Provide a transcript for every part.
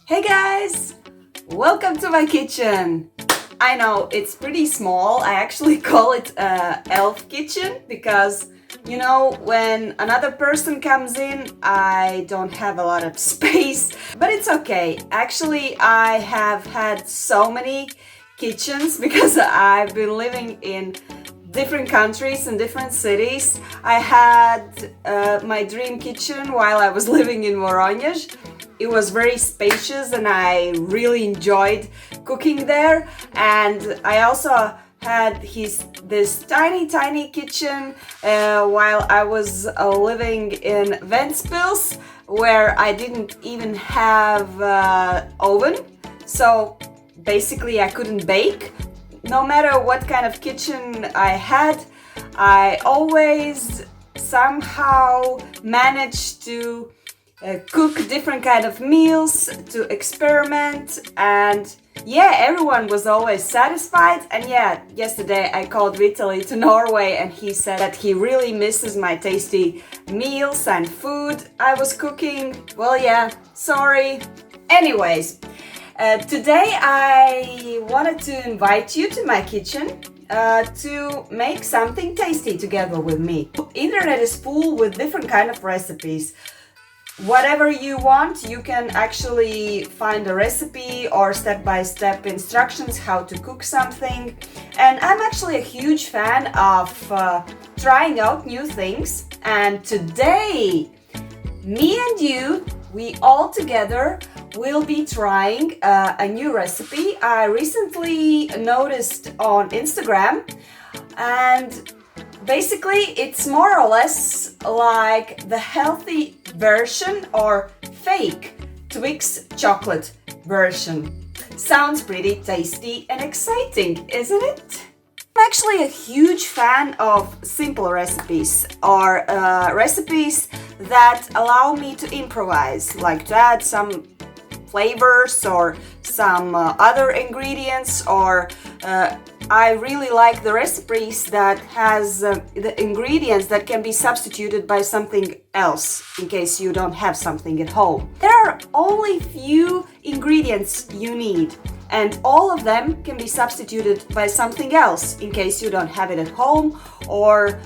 Hey guys! Welcome to my kitchen! I know it's pretty small. I actually call it a elf kitchen because, you know, when another person comes in, I don't have a lot of space, but it's okay. Actually, I have had so many kitchens because I've been living in different countries and different cities. I had my dream kitchen while I was living in Voronezh. It was very spacious and I really enjoyed cooking there. And I also had this tiny kitchen while I was living in Ventspils, where I didn't even have oven. So basically I couldn't bake. No matter what kind of kitchen I had, I always somehow managed to cook different kind of meals, to experiment, and yeah, everyone was always satisfied. And yeah, yesterday I called Vitaly to Norway and he said that he really misses my tasty meals and food I was cooking. Well, yeah, sorry. Anyways, today I wanted to invite you to my kitchen to make something tasty together with me. Internet is full with different kind of recipes. Whatever you want, you can actually find a recipe or step-by-step instructions how to cook something. And I'm actually a huge fan of trying out new things. And today, me and you, we all together will be trying a new recipe I recently noticed on Instagram. And basically, it's more or less like the healthy version or fake TWIX chocolate version. Sounds pretty tasty and exciting, isn't it? I'm actually a huge fan of simple recipes or recipes that allow me to improvise, like to add some flavors or some other ingredients, or I really like the recipes that has the ingredients that can be substituted by something else in case you don't have something at home. There are only few ingredients you need, and all of them can be substituted by something else in case you don't have it at home or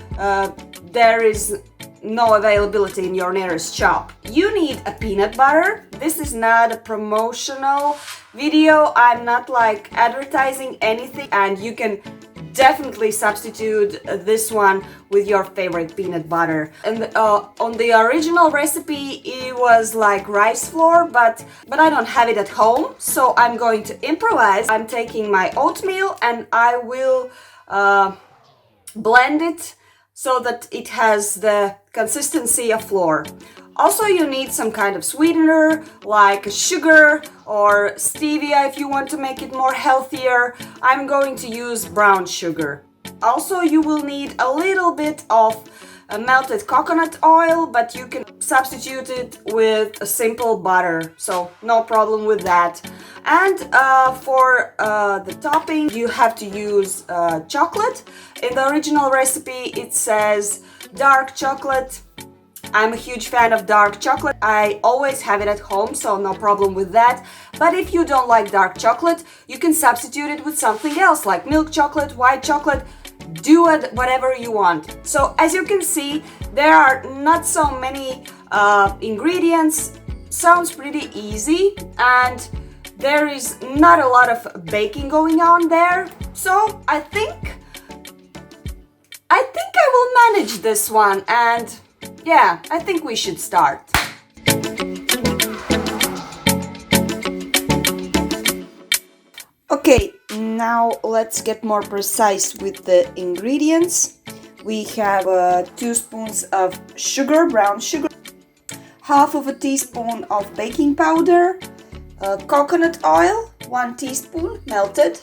there is no availability in your nearest shop. You need a peanut butter. This is not a promotional video. I'm not like advertising anything, and you can definitely substitute this one with your favorite peanut butter. And on the original recipe it was like rice flour, but I don't have it at home, so I'm going to improvise. I'm taking my oatmeal and I will blend it so that it has the consistency of flour. Also, you need some kind of sweetener like sugar or stevia if you want to make it more healthier. I'm going to use brown sugar. Also, you will need a little bit of melted coconut oil, but you can substitute it with a simple butter, so no problem with that. And for the topping, you have to use chocolate. In the original recipe, it says dark chocolate. I'm a huge fan of dark chocolate. I always have it at home, so no problem with that. But if you don't like dark chocolate, you can substitute it with something else like milk chocolate, white chocolate. Do it whatever you want. So as you can see, there are not so many ingredients. Sounds pretty easy, and there is not a lot of baking going on there. So I think I will manage this one, and yeah, I think we should start. Okay, now let's get more precise with the ingredients. We have 2 spoons of sugar, brown sugar, half of a teaspoon of baking powder, coconut oil, 1 teaspoon melted,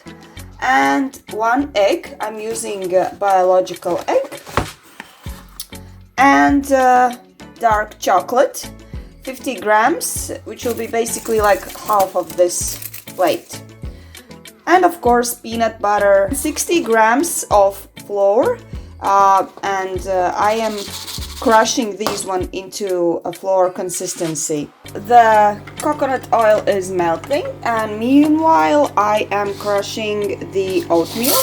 and 1 egg. I'm using biological egg. And dark chocolate, 50 grams, which will be basically like half of this plate. And of course peanut butter, 60 grams of flour, and I am crushing these one into a flour consistency. the coconut oil is melting, and meanwhile I am crushing the oatmeal.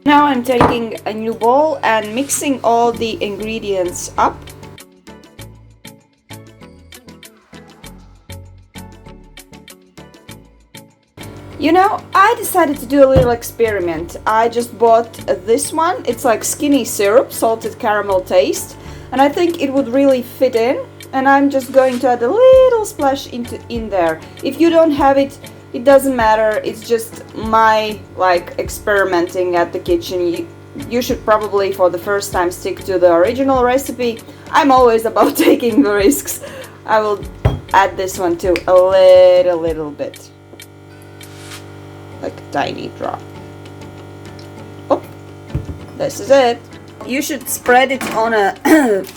Now I'm taking a new bowl and mixing all the ingredients up. You know, I decided to do a little experiment. I just bought this one. It's like skinny syrup, salted caramel taste, and I think it would really fit in. And I'm just going to add a little splash in there. If you don't have it, it doesn't matter. It's just my like experimenting at the kitchen. You should probably for the first time stick to the original recipe. I'm always about taking the risks. I will add this one too, a little bit. Like a tiny drop. Oh, this is it. You should spread it on a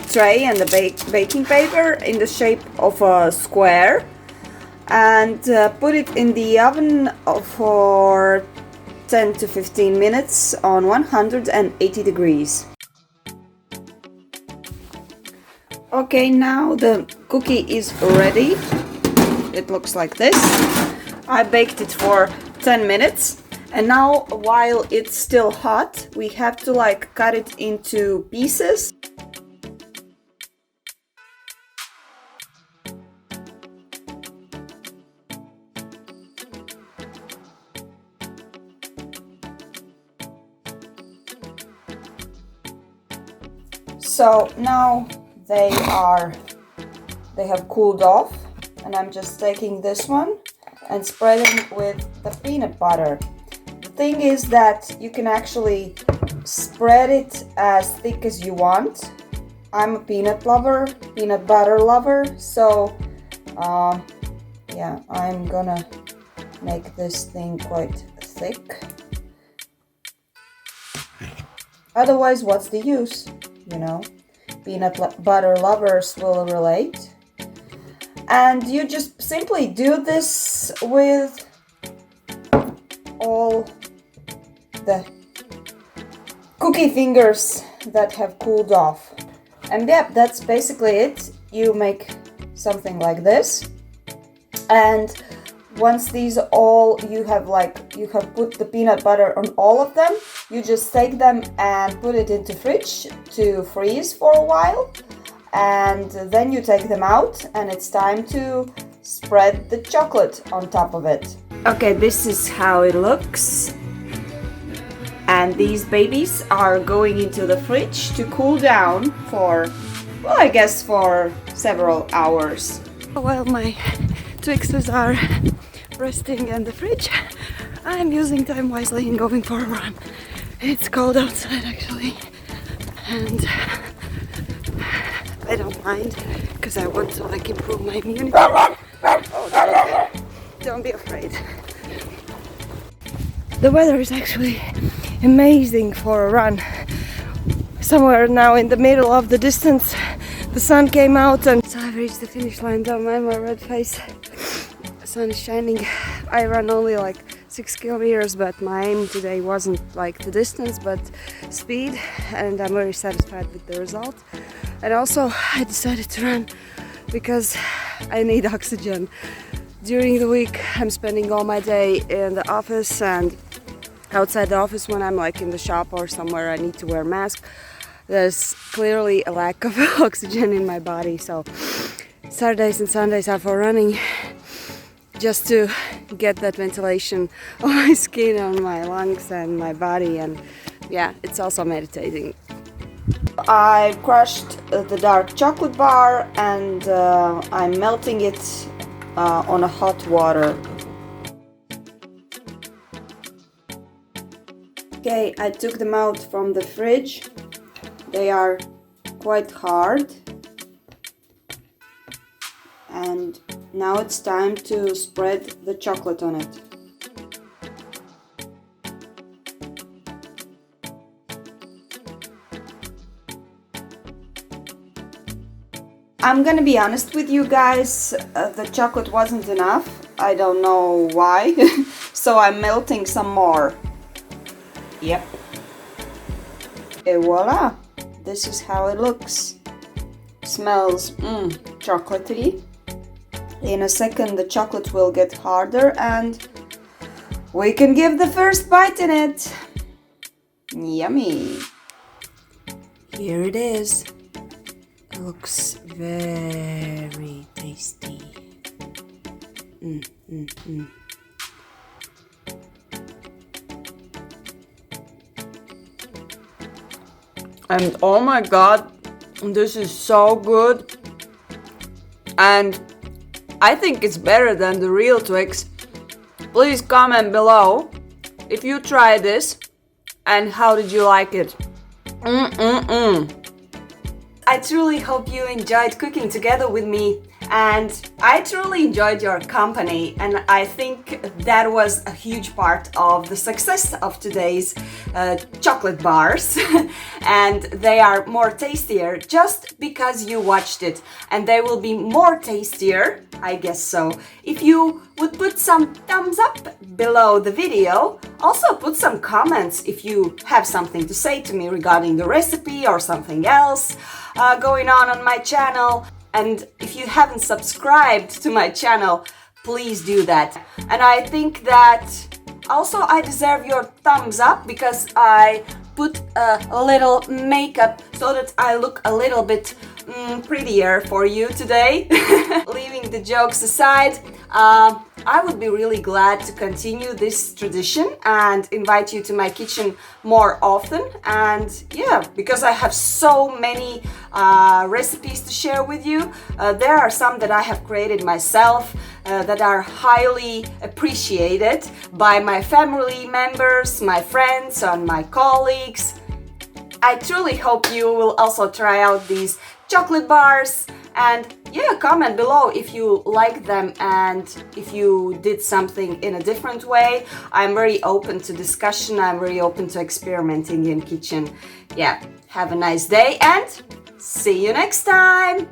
tray and the baking paper in the shape of a square, and put it in the oven for 10 to 15 minutes on 180 degrees. Okay, now the cookie is ready. It looks like this. I baked it for 10 minutes, and now while it's still hot, we have to like cut it into pieces. So now they have cooled off, and I'm just taking this one and spreading with the peanut butter. The thing is that you can actually spread it as thick as you want. I'm a peanut butter lover, so yeah, I'm gonna make this thing quite thick. Otherwise, what's the use? You know, peanut butter lovers will relate. And you just simply do this with all the cookie fingers that have cooled off. And yeah, that's basically it. You make something like this. And once these all, you have put the peanut butter on all of them, you just take them and put it into fridge to freeze for a while. And then you take them out, and it's time to spread the chocolate on top of it. Okay, this is how it looks. And these babies are going into the fridge to cool down for, well, I guess for several hours. While my Twixes are resting in the fridge, I'm using time wisely and going for a run. It's cold outside actually, and I don't mind because I want to like improve my immunity. Oh, don't be afraid. The weather is actually amazing for a run. Somewhere now in the middle of the distance, the sun came out, and so I've reached the finish line. Don't mind my red face. The sun is shining. I ran only like 6 kilometers, but my aim today wasn't like the distance but speed, and I'm very satisfied with the result. And also I decided to run because I need oxygen. During the week I'm spending all my day in the office, and outside the office when I'm like in the shop or somewhere I need to wear a mask. There's clearly a lack of oxygen in my body, so Saturdays and Sundays are for running, just to get that ventilation on my skin, on my lungs and my body. And yeah, it's also meditating. I crushed the dark chocolate bar, and I'm melting it on a hot water. Okay, I took them out from the fridge. They are quite hard, and now it's time to spread the chocolate on it. I'm gonna be honest with you guys, the chocolate wasn't enough. I don't know why, so I'm melting some more. Yep. Et voila! This is how it looks. Smells chocolatey. In a second the chocolate will get harder and we can give the first bite in it. Yummy! Here it is. Looks very tasty. And oh my god, this is so good. And I think it's better than the real Twix. Please comment below if you tried this and how did you like it. I truly hope you enjoyed cooking together with me, and I truly enjoyed your company, and I think that was a huge part of the success of today's chocolate bars. And they are more tastier just because you watched it, and they will be more tastier, I guess so, if you would put some thumbs up below the video. Also put some comments if you have something to say to me regarding the recipe or something else going on my channel. And if you haven't subscribed to my channel, please do that. And I think that also I deserve your thumbs up because I put a little makeup so that I look a little bit prettier for you today. Leaving the jokes aside, I would be really glad to continue this tradition and invite you to my kitchen more often. And yeah, because I have so many recipes to share with you. There are some that I have created myself that are highly appreciated by my family members, my friends, and my colleagues. I truly hope you will also try out these chocolate bars, and yeah, comment below if you like them and if you did something in a different way. I'm very open to discussion. I'm very open to experimenting in kitchen. Yeah, have a nice day and see you next time.